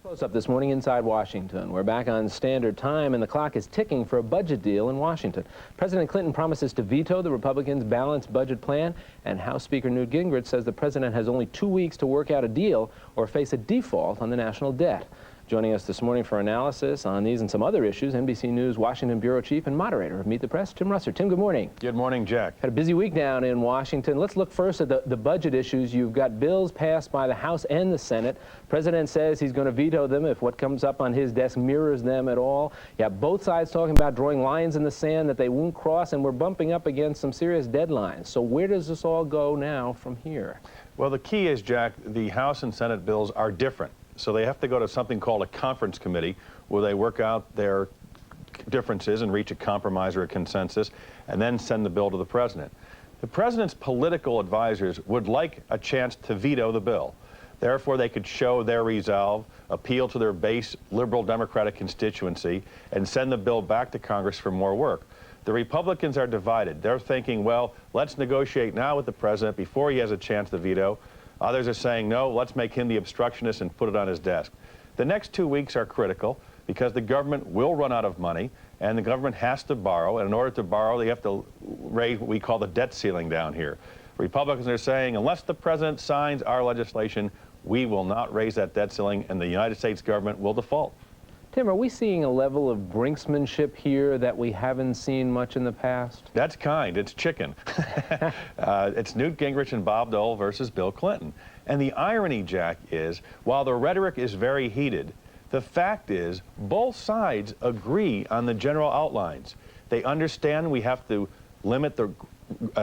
Close up this morning inside Washington. We're back on standard time and the clock is ticking for a budget deal in Washington. President Clinton promises to veto the Republicans' balanced budget plan, and House Speaker Newt Gingrich says the president has only 2 weeks to work out a deal or face a default on the national debt. Joining us this morning for analysis on these and some other issues, NBC News Washington Bureau Chief and moderator of Meet the Press, Tim Russert. Tim, good morning. Good morning, Jack. Had a busy week down in Washington. Let's look first at the budget issues. You've got bills passed by the House and the Senate. President says he's going to veto them if what comes up on his desk mirrors them at all. You have both sides talking about drawing lines in the sand that they won't cross, and we're bumping up against some serious deadlines. So where does this all go now from here? Well, the key is, Jack, the House and Senate bills are different. So they have to go to something called a conference committee where they work out their differences and reach a compromise or a consensus and then send the bill to the president. The president's political advisors would like a chance to veto the bill. Therefore, they could show their resolve, appeal to their base liberal Democratic constituency, and send the bill back to Congress for more work. The Republicans are divided. They're thinking, well, let's negotiate now with the president before he has a chance to veto. Others are saying, no, let's make him the obstructionist and put it on his desk. The next 2 weeks are critical because the government will run out of money and the government has to borrow. And in order to borrow, they have to raise what we call the debt ceiling down here. Republicans are saying, unless the president signs our legislation, we will not raise that debt ceiling and the United States government will default. Tim, are we seeing a level of brinksmanship here that we haven't seen much in the past? That's kind. It's chicken. It's Newt Gingrich and Bob Dole versus Bill Clinton. And the irony, Jack, is while the rhetoric is very heated, the fact is both sides agree on the general outlines. They understand we have to limit the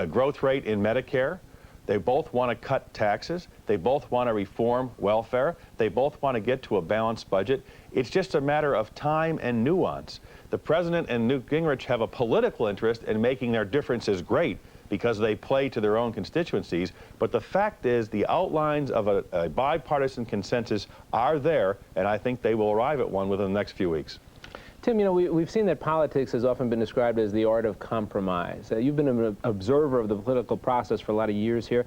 growth rate in Medicare. They both want to cut taxes. They both want to reform welfare. They both want to get to a balanced budget. It's just a matter of time and nuance. The president and Newt Gingrich have a political interest in making their differences great because they play to their own constituencies. But the fact is the outlines of a bipartisan consensus are there, and I think they will arrive at one within the next few weeks. Tim, you know, we've seen that politics has often been described as the art of compromise. You've been an observer of the political process for a lot of years here.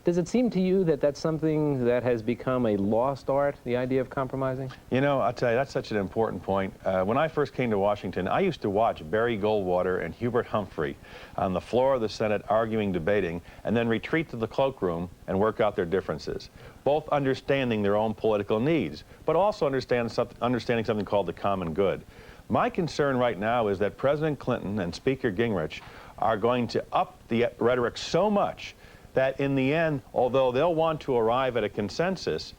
Does it seem to you that that's something that has become a lost art, the idea of compromising? You know, I'll tell you, that's such an important point. When I first came to Washington, I used to watch Barry Goldwater and Hubert Humphrey on the floor of the Senate arguing, debating, and then retreat to the cloakroom and work out their differences, both understanding their own political needs, but also understanding something called the common good. My concern right now is that President Clinton and Speaker Gingrich are going to up the rhetoric so much that in the end, although they'll want to arrive at a consensus,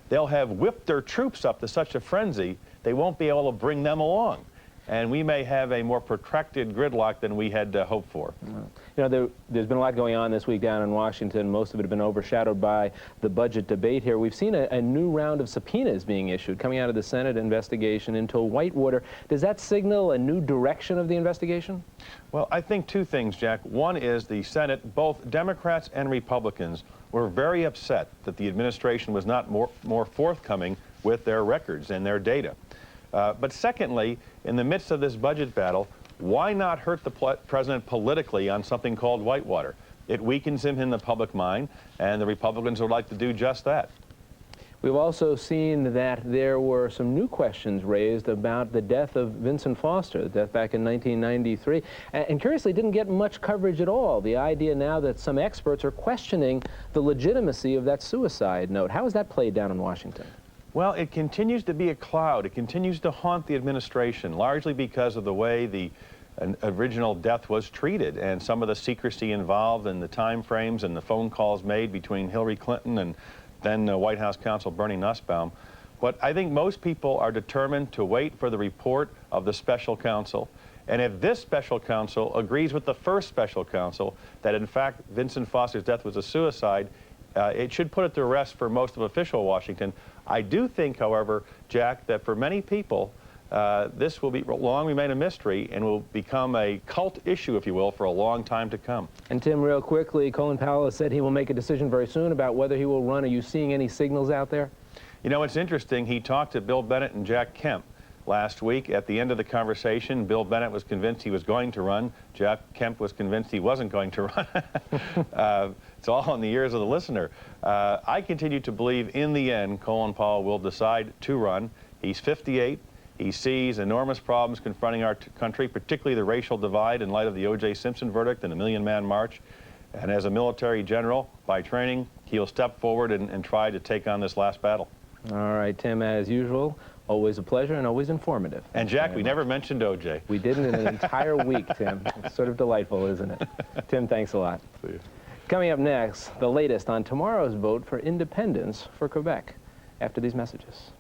they'll have whipped their troops up to such a frenzy, they won't be able to bring them along. And we may have a more protracted gridlock than we had hoped for. You know, there's been a lot going on this week down in Washington. Most of it has been overshadowed by the budget debate here. We've seen a new round of subpoenas being issued coming out of the Senate investigation into Whitewater. Does that signal a new direction of the investigation? Well, I think two things, Jack. One is the Senate, both Democrats and Republicans, were very upset that the administration was not more forthcoming with their records and their data. But secondly, in the midst of this budget battle, why not hurt the president politically on something called Whitewater? It weakens him in the public mind, and the Republicans would like to do just that. We've also seen that there were some new questions raised about the death of Vincent Foster, the death back in 1993, and curiously didn't get much coverage at all. The idea now that some experts are questioning the legitimacy of that suicide note. How has that played down in Washington? Well, it continues to be a cloud. It continues to haunt the administration, largely because of the way the original death was treated and some of the secrecy involved and the time frames and the phone calls made between Hillary Clinton and then White House counsel Bernie Nussbaum. But I think most people are determined to wait for the report of the special counsel. And if this special counsel agrees with the first special counsel that, in fact, Vincent Foster's death was a suicide, it should put it to rest for most of official Washington. I do think, however, Jack, that for many people, this will long remain a mystery and will become a cult issue, if you will, for a long time to come. And Tim, real quickly, Colin Powell has said he will make a decision very soon about whether he will run. Are you seeing any signals out there? You know, it's interesting. He talked to Bill Bennett and Jack Kemp. last week. At the end of the conversation, Bill Bennett was convinced he was going to run. Jack Kemp was convinced he wasn't going to run. It's all in the ears of the listener. I continue to believe in the end Colin Powell will decide to run. He's 58. He sees enormous problems confronting our country, particularly the racial divide in light of the O.J. Simpson verdict and the Million Man March. And as a military general, by training, he'll step forward and try to take on this last battle. All right, Tim, as usual, always a pleasure and always informative. And Jack, we never mentioned O.J. We didn't in an entire week, Tim. It's sort of delightful, isn't it? Tim, thanks a lot. See you. Coming up next, the latest on tomorrow's vote for independence for Quebec after these messages.